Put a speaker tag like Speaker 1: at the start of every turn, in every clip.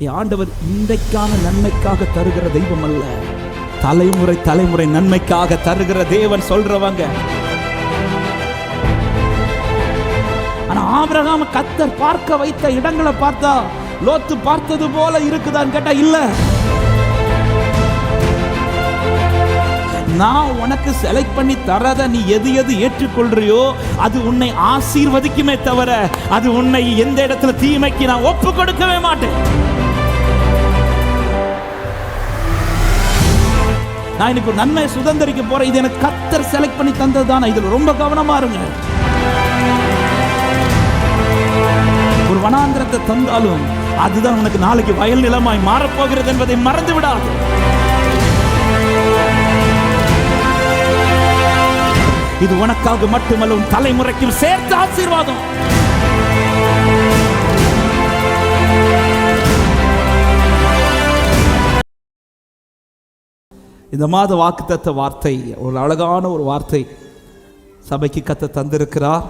Speaker 1: ஆண்டவர் இன்றைக்கான நன்மைக்காக தருகிற தெய்வம் அல்ல, தலைமுறை தலைமுறை நன்மைக்காக தருகிற தேவன் சொல்றவங்க. ஆனா ஆபிரகாம் கர்த்தர் பார்க்க வைத்த இடங்களை பார்த்தா லோத்து பார்த்தது போல இருக்குதான்னு கேட்டா இல்ல. நான் உனக்கு செலக்ட் பண்ணி தரத நீ எது எது ஏற்றுக்கொள்றியோ அது உன்னை ஆசீர்வதிக்குமே தவிர அது உன்னை எந்த இடத்துல தீமைக்கு நான் ஒப்பு கொடுக்கவே மாட்டேன். நான் இன்னைக்கு ஒரு நன்மை சுதந்திரிக்க போறேன், இது எனக்கு கர்த்தர் செலக்ட் பண்ணி தந்ததுதான். இதுல ரொம்ப கவனமா இருங்க. ஒரு வனாந்திரத்தை தந்தாலும் அதுதான் உனக்கு நாளைக்கு வயல் நிலமாய் மாறப்போகிறது என்பதை மறந்து விடாது. இது உனக்காக மட்டுமல்ல, உன் தலைமுறைக்கும் சேர்த்து ஆசீர்வாதம். இந்த மாத வாக்குத்தத்த வார்த்தை ஒரு அழகான ஒரு வார்த்தை சபைக்கு கர்த்தர் தந்திருக்கிறார்.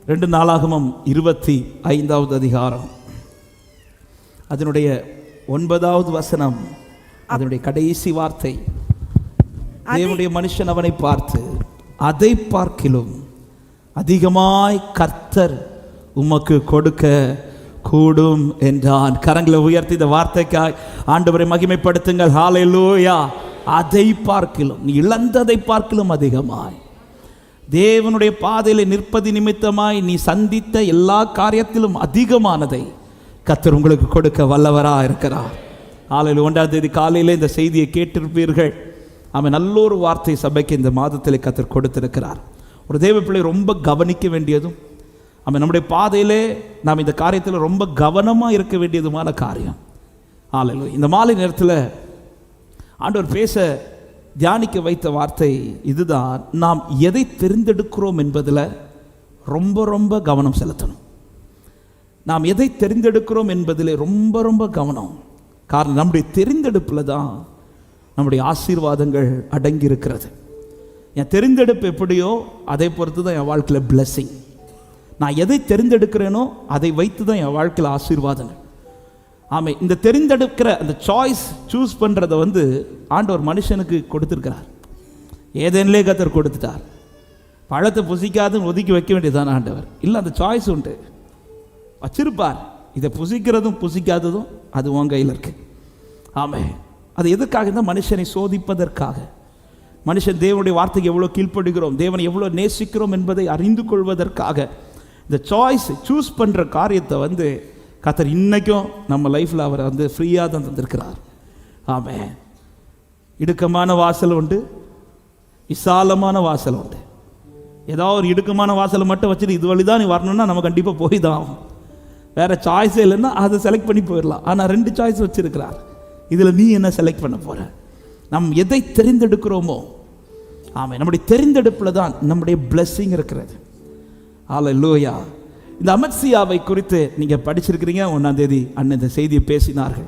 Speaker 1: 2 நாளாகமம் 25வது அதிகாரம் அதனுடைய 9வது வசனம், அதனுடைய கடைசி வார்த்தை. தேவனுடைய மனுஷன் அவனை பார்த்து, அதை பார்க்கிலும் அதிகமாய் கர்த்தர் உமக்கு கொடுக்க கூடும் என்றான். கரங்களை உயர்த்தி இந்த வார்த்தைக்காய் ஆண்டவரை மகிமைப்படுத்துங்கள். ஹல்லேலூயா. அதை பார்க்கிலும், நீ இழந்ததை பார்க்கிலும் அதிகமாய், தேவனுடைய பாதையில் நிற்பது நிமித்தமாய் நீ சந்தித்த எல்லா காரியத்திலும் அதிகமானதை கர்த்தர் உங்களுக்கு கொடுக்க வல்லவராக இருக்கிறார். ஹல்லேலூயா. 1ஆம் தேதி காலையில் இந்த செய்தியை கேட்டிருப்பீர்கள். அவன் நல்ல ஒரு வார்த்தை சபைக்கு இந்த மாதத்தில் கர்த்தர் கொடுத்திருக்கிறார். ஒரு தேவ பிள்ளை ரொம்ப கவனிக்க வேண்டியதும், அவன் நம்முடைய பாதையிலே நாம் இந்த காரியத்தில் ரொம்ப கவனமாக இருக்க வேண்டியதுமான காரியம். ஹல்லேலூயா. இந்த மாலை நேரத்தில் ஆண்டவர் பேச தியானிக்க வைத்த வார்த்தை இதுதான். நாம் எதை தெரிந்தெடுக்கிறோம் என்பதில் ரொம்ப ரொம்ப கவனம் செலுத்தணும். நாம் எதை தெரிந்தெடுக்கிறோம் என்பதில் ரொம்ப ரொம்ப கவனம். காரணம், நம்முடைய தெரிந்தெடுப்பில் தான் நம்முடைய ஆசீர்வாதங்கள் அடங்கி இருக்கிறது. என் தெரிந்தெடுப்பு எப்படியோ அதை பொறுத்து தான் என் வாழ்க்கையில் பிளெஸிங். நான் எதை தெரிந்தெடுக்கிறேனோ அதை வைத்து தான் என் வாழ்க்கையில் ஆசீர்வாதங்கள். ஆமாம், இந்த தெரிந்தெடுக்கிற அந்த சாய்ஸ், சூஸ் பண்ணுறதை ஆண்டவர் மனுஷனுக்கு கொடுத்துருக்கிறார். ஏதேனிலே கர்த்தர் கொடுத்துட்டார். பழத்தை புசிக்காதுன்னு ஒதுக்கி வைக்க வேண்டியதான ஆண்டவர் இல்லை, அந்த சாய்ஸ் உண்டு, வச்சிருப்பார். இதை புசிக்கிறதும் புசிக்காததும் அது உன் கையில் இருக்கு. ஆமாம், அது எதுக்காக தான்? மனுஷனை சோதிப்பதற்காக. மனுஷன் தேவனுடைய வார்த்தைக்கு எவ்வளோ கீழ்ப்படுகிறோம், தேவனை எவ்வளோ நேசிக்கிறோம் என்பதை அறிந்து கொள்வதற்காக இந்த சாய்ஸ், சூஸ் பண்ணுற காரியத்தை கர்த்தர் இன்னைக்கும் நம்ம லைஃப்பில் அவர் ஃப்ரீயாக தான் தந்திருக்கிறார். ஆமாம், இடுக்கமான வாசல் உண்டு, விசாலமான வாசல் உண்டு. ஏதாவது ஒரு இடுக்கமான வாசலை மட்டும் வச்சுட்டு இது வழி தான் நீ வரணும்னா நம்ம கண்டிப்பாக போய் தான் ஆகும். வேறு சாய்ஸே இல்லைன்னா அதை செலக்ட் பண்ணி போயிடலாம். ஆனால் 2 சாய்ஸ் வச்சுருக்கிறார். இதில் நீ என்ன செலக்ட் பண்ண போகிற? நம் எதை தெரிந்தெடுக்கிறோமோ, ஆமாம், நம்முடைய தெரிந்தெடுப்பில் தான் நம்முடைய பிளெஸிங் இருக்கிறது. ஹல்லேலூயா. இந்த அமத்சியாவை குறித்து நீங்கள் படிச்சிருக்கிறீங்க. 1ஆம் தேதி அண்ணன் இந்த செய்தியை பேசினார்கள்.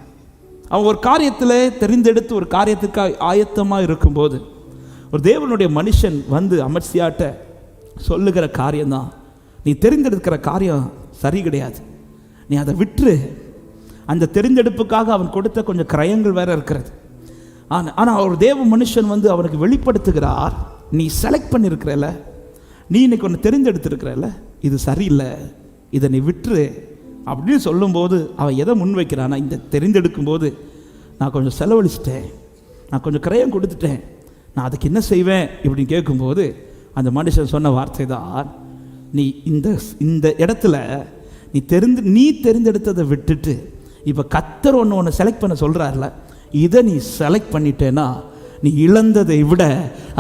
Speaker 1: அவன் ஒரு காரியத்தில் தெரிந்தெடுத்து ஒரு காரியத்துக்காக ஆயத்தமாக இருக்கும்போது ஒரு தேவனுடைய மனுஷன் அமத்சியாட்ட சொல்லுகிற காரியம்தான், நீ தெரிந்தெடுக்கிற காரியம் சரி கிடையாது, நீ அதை விட்டுரு. அந்த தெரிந்தெடுப்புக்காக அவன் கொடுத்த கொஞ்சம் கிரயங்கள் வேற இருக்கிறது. ஆனால் ஒரு தேவ மனுஷன் அவனுக்கு வெளிப்படுத்துகிறார், நீ செலக்ட் பண்ணியிருக்கிறல்ல, நீ இன்னைக்கு ஒன்று தெரிந்தெடுத்திருக்கிறல்ல, இது சரியில்லை, இதை நீ விட்டுரு அப்படின்னு சொல்லும்போது அவன் எதை முன்வைக்கிறான்னா, இந்த தெரிந்தெடுக்கும் போது நான் கொஞ்சம் செலவழிச்சிட்டேன், நான் கொஞ்சம் கிரயம் கொடுத்துட்டேன், நான் அதுக்கு என்ன செய்வேன் இப்படின்னு கேட்கும்போது அந்த மனுஷன் சொன்ன வார்த்தை தான், நீ இந்த இடத்துல நீ தெரிந்தெடுத்ததை விட்டுட்டு இப்போ கர்த்தர் ஒன்று செலக்ட் பண்ண சொல்கிறார்ல, இதை நீ செலக்ட் பண்ணிட்டேன்னா நீ இழந்ததை விட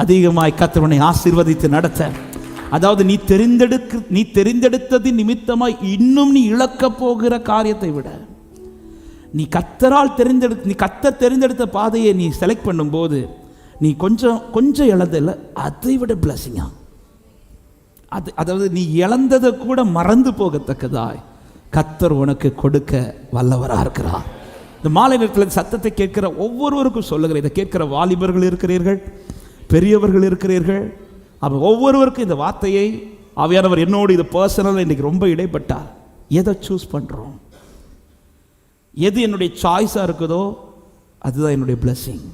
Speaker 1: அதிகமாய் கர்த்தர் உன்னை ஆசீர்வதித்து நடத்த. அதாவது நீ தெரிந்தெடுத்ததின் நிமித்தமாய் இன்னும் நீ இழக்க போகிற காரியத்தை விட நீ கர்த்தரால் கர்த்தர் தெரிந்தெடுத்த பாதையை நீ செலக்ட் பண்ணும்போது நீ கொஞ்சம் இழந்தல, அதை விட பிளஸிங்கா. அதாவது நீ இழந்ததை கூட மறந்து போகத்தக்கதாய் கர்த்தர் உனக்கு கொடுக்க வல்லவராக இருக்கிறார். இந்த மாலை நேரத்தில் சத்தத்தை கேட்கிற ஒவ்வொருவருக்கும் சொல்லுகிறேன், இதை கேட்கிற வாலிபர்கள் இருக்கிறீர்கள், பெரியவர்கள் இருக்கிறீர்கள். அப்போ ஒவ்வொருவருக்கும் இந்த வார்த்தையை ஆவியானவர் என்னோடு இது பர்சனலாக இன்றைக்கி ரொம்ப இடைப்பட்டார். எதை சூஸ் பண்ணுறோம்? எது என்னுடைய சாய்ஸாக இருக்குதோ அதுதான் என்னுடைய பிளெஸிங்.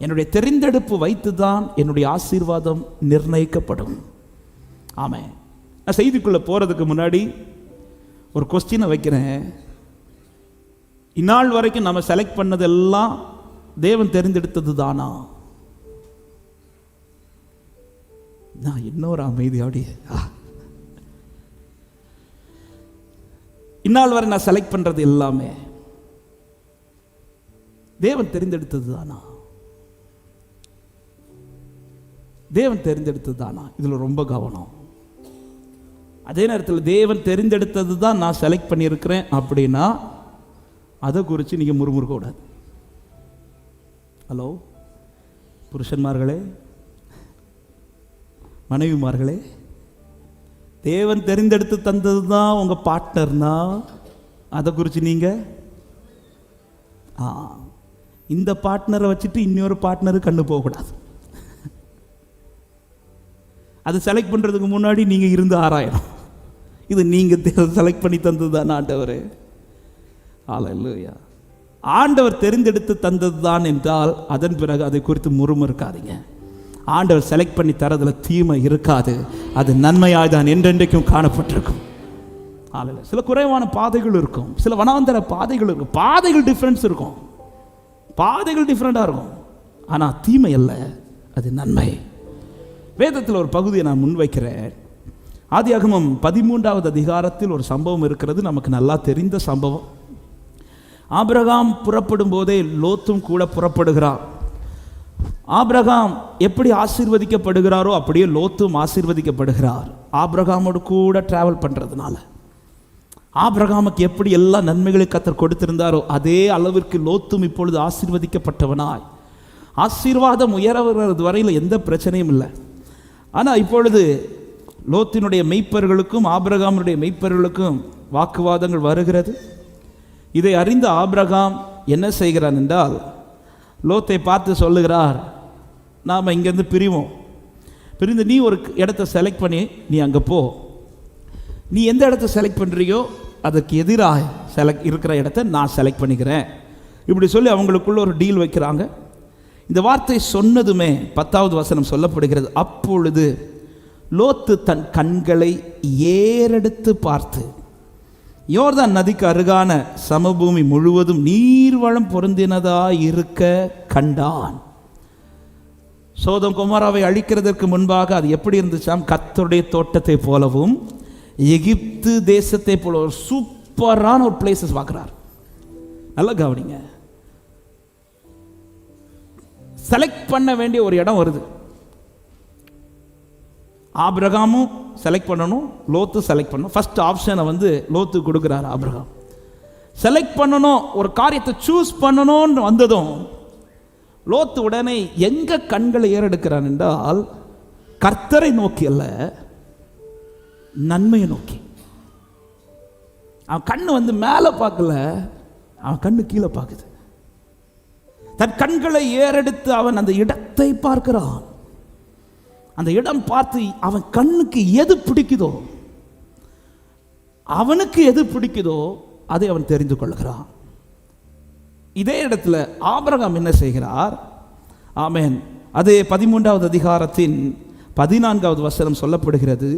Speaker 1: என்னுடைய தெரிந்தெடுப்பு வைத்து தான் என்னுடைய ஆசீர்வாதம் நிர்ணயிக்கப்படும். ஆமாம். நான் செய்திக்குள்ளே போகிறதுக்கு முன்னாடி ஒரு கொஸ்டினை வைக்கிறேன். இந்நாள் வரைக்கும் நம்ம செலக்ட் பண்ணதெல்லாம் தேவன் தெரிந்தெடுத்தது தானா? நான் இன்னொரு அமைதியோடைய இந்நாள் வரை நான் செலக்ட் பண்ணுறது எல்லாமே தேவன் தெரிந்தெடுத்தது தானா? தேவன் தெரிந்தெடுத்தது தானா? இதில் ரொம்ப கவனம். அதே நேரத்தில் தேவன் தெரிந்தெடுத்தது தான் நான் செலக்ட் பண்ணியிருக்கிறேன் அப்படின்னா அதை குறித்து நீங்கள் முறுமுறுக்க கூடாது. ஹலோ புருஷன்மார்களே, மனைவிமார்களே, தேவன் தெரிந்தெடுத்து தந்தது தான் உங்கள் பார்ட்னர்னா அதை குறித்து நீங்கள் இந்த பார்ட்னரை வச்சுட்டு இன்னொரு பார்ட்னரு கண்ணு போகக்கூடாது. அது செலக்ட் பண்ணுறதுக்கு முன்னாடி நீங்கள் இருந்து ஆராயணும். இது நீங்கள் செலக்ட் பண்ணி தந்தது தான் ஆண்டவர். ஹல்லேலூயா. ஆண்டவர் தெரிந்தெடுத்து தந்தது தான் என்றால் அதன் பிறகு அதை குறித்து முறுமுறுக்காதீங்க. ஆண்டவர் செலக்ட் பண்ணி தரதுல தீமை இருக்காது. அது நன்மையாக தான் என்றென்றைக்கும் காணப்பட்டிருக்கும். ஹல்லேலூயா. சில குறைவான பாதைகள் இருக்கும், சில வனாந்தர பாதைகள் இருக்கும். பாதைகள் டிஃப்ரென்ஸ் இருக்கும், பாதைகள் டிஃப்ரெண்டாக இருக்கும். ஆனால் தீமை அல்ல, அது நன்மை. வேதத்தில் ஒரு பகுதியை நான் முன்வைக்கிறேன். ஆதியாகமம் 13வது அதிகாரத்தில் ஒரு சம்பவம் இருக்கிறது, நமக்கு நல்லா தெரிந்த சம்பவம். ஆபிரகாம் புறப்படும் போதே லோத்தும் கூட புறப்படுகிறார். ஆபிரகாம் எப்படி ஆசீர்வதிக்கப்படுகிறாரோ அப்படியே லோத்தும் ஆசீர்வதிக்கப்படுகிறார். ஆபிரகாமோடு கூட டிராவல் பண்ணுறதுனால ஆபிரகாமுக்கு எப்படி எல்லா நன்மைகளை கர்த்தர் கொடுத்திருந்தாரோ அதே அளவிற்கு லோத்தும் இப்பொழுது ஆசீர்வதிக்கப்பட்டவனாய், ஆசீர்வாதம் உயர்வது வரையில் எந்த பிரச்சனையும் இல்லை. ஆனால் இப்பொழுது லோத்தினுடைய மெய்ப்பர்களுக்கும் ஆபிரகாமுடைய மெய்ப்பர்களுக்கும் வாக்குவாதங்கள் வருகிறது. இதை அறிந்த ஆபிரகாம் என்ன செய்கிறான் என்றால், லோத்தை பார்த்து சொல்லுகிறார், நாம் இங்கேருந்து பிரிந்து நீ ஒரு இடத்த செலக்ட் பண்ணி நீ அங்கே போ. நீ எந்த இடத்த செலக்ட் பண்ணுறியோ அதுக்கு எதிராக இருக்கிற இடத்த நான் செலக்ட் பண்ணிக்கிறேன். இப்படி சொல்லி அவங்களுக்குள்ள ஒரு டீல் வைக்கிறாங்க. இந்த வார்த்தை சொன்னதுமே 10வது வசனம் சொல்லப்படுகிறது, அப்பொழுது லோத்து தன் கண்களை ஏறெடுத்து பார்த்து யோர்தான் நதிக்கு அருகான சமபூமி முழுவதும் நீர்வளம் பொருந்தினதாய் இருக்க கண்டான். சோதம் கொமோராவை அழிக்கிறதற்கு முன்பாக அது எப்படி இருந்துச்சாம்? கர்த்தருடைய தோட்டத்தை போலவும் எகிப்து தேசத்தை போல ஒரு சூப்பரான ஒரு பிளேசஸ் பார்க்குறார். நல்லா கவனிங்க. செலக்ட் பண்ண வேண்டிய ஒரு இடம் வருது. ஆபிரகாமும் செலக்ட் பண்ணணும், லோத்து செலக்ட் பண்ணணும். ஃபர்ஸ்ட் ஆப்ஷனை லோத்து கொடுக்குறாரு ஆபிரகாம். செலக்ட் பண்ணணும், ஒரு காரியத்தை சூஸ் பண்ணணும்னு வந்ததும் லோத்து உடனே எங்க கண்களை ஏறெடுக்கிறான் என்றால், கர்த்தரை நோக்கி அல்ல, நன்மையை நோக்கி. அவன் கண்ணு மேலே பார்க்கல, அவன் கண்ணு கீழே பார்க்குது. தன் கண்களை ஏறெடுத்து அவன் அந்த இடத்தை பார்க்கிறான். அந்த இடம் பார்த்து அவன் கண்ணுக்கு எது பிடிக்குதோ, அவனுக்கு எது பிடிக்குதோ அதை அவன் தெரிந்து கொள்கிறான். இதே இடத்துல ஆபிரகாம் என்ன செய்கிறார்? ஆமென். அதே 13வது அதிகாரத்தின் 14வது வசனம் சொல்லப்படுகிறது,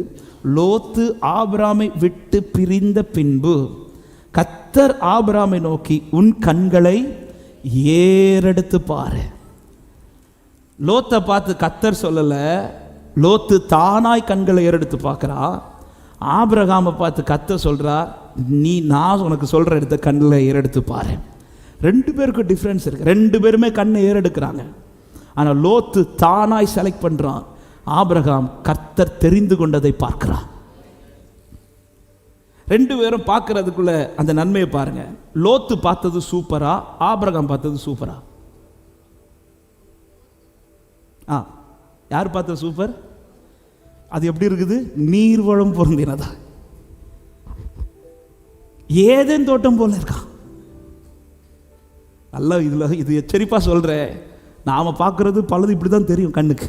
Speaker 1: லோத்து ஆபிராமை விட்டு பிரிந்த பின்பு கர்த்தர் ஆபிராமை நோக்கி, உன் கண்களை ஏறெடுத்து பாரு. லோத்தை பார்த்து கர்த்தர் சொல்லல, லோத்து தானாய் கண்களை ஏறெடுத்து பார்க்கிறா. ஆபிரகாமை பார்த்து கர்த்தர் சொல்றார், நான் உனக்கு சொல்ற இடத்த கண்ணில் ஏறெடுத்து பாரு. ரெண்டு பேருக்கும் டிஃப்ரென்ஸ் இருக்கு. ரெண்டு பேருமே கண்ணை ஏறெடுக்கிறாங்க. ஆனால் லோத்து தானாய் செலக்ட் பண்றான், ஆபிரகாம் கர்த்தர் தெரிந்து கொண்டதை பார்க்கிறான். ரெண்டு பேரும் பார்க்கறதுக்குள்ள அந்த நன்மையை பாருங்க. லோத்து பார்த்தது சூப்பரா, ஆபிரகாம் பார்த்தது சூப்பரா? யார் பார்த்தது சூப்பர்? அது எப்படி இருக்குது? நீர்வளம் பொருந்தினதா, ஏதேன் தோட்டம் போல இருக்கான். நல்லா இது எச்சரிப்பா சொல்றேன். நாம பார்க்கறது பலது இப்படிதான் தெரியும் கண்ணுக்கு.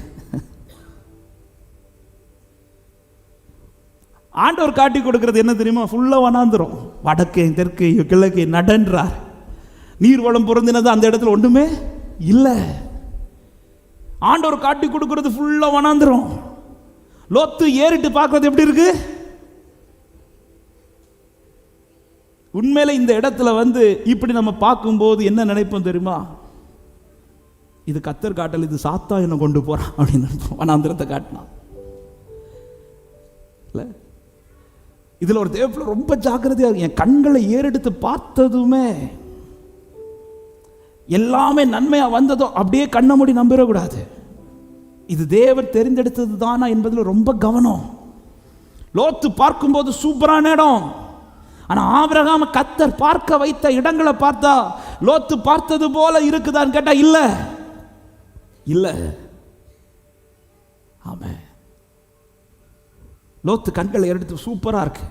Speaker 1: ஆண்டவர் காட்டி கொடுக்கிறது என்ன தெரியுமா? ஃபுல்லாக வனாந்திரம், வடக்கு தெற்கு கிழக்கு நடன்றார். நீர்வளம் பொருந்தினது அந்த இடத்துல ஒன்றுமே இல்லை. ஆண்டவர் காட்டி கொடுக்கிறது ஃபுல்லாக வனாந்திரம். லோத்து ஏறிட்டு பார்க்கறது எப்படி இருக்கு? உண்மையில இந்த இடத்துல இப்படி நம்ம பார்க்கும்போது என்ன நினைப்போம் தெரியுமா? இது கத்தர் காட்டல், இது சாத்தா என்ன கொண்டு போறான் அப்படின்னு வனாந்திரத்தை காட்டினான். இதுல ஒரு தேவப்பிள்ளை ரொம்ப ஜாக்கிரதையா இருக்கு. என் கண்களை ஏறெடுத்து பார்த்ததுமே எல்லாமே நன்மையா வந்ததோ அப்படியே கண்ணை மூடி நம்பிடக்கூடாது. இது தேவர் தெரிந்தெடுத்தது தானா என்பதில் ரொம்ப கவனம். லோத்து பார்க்கும்போது சூப்பரான இடம், ஆனா ஆபிரகாம கத்தர் பார்க்க வைத்த இடங்களை பார்த்தா லோத்து பார்த்தது போல இருக்குதான்னு கேட்டா இல்ல இல்ல. ஆமாம், லோத்து கண்களை எடுத்து சூப்பரா இருக்கு,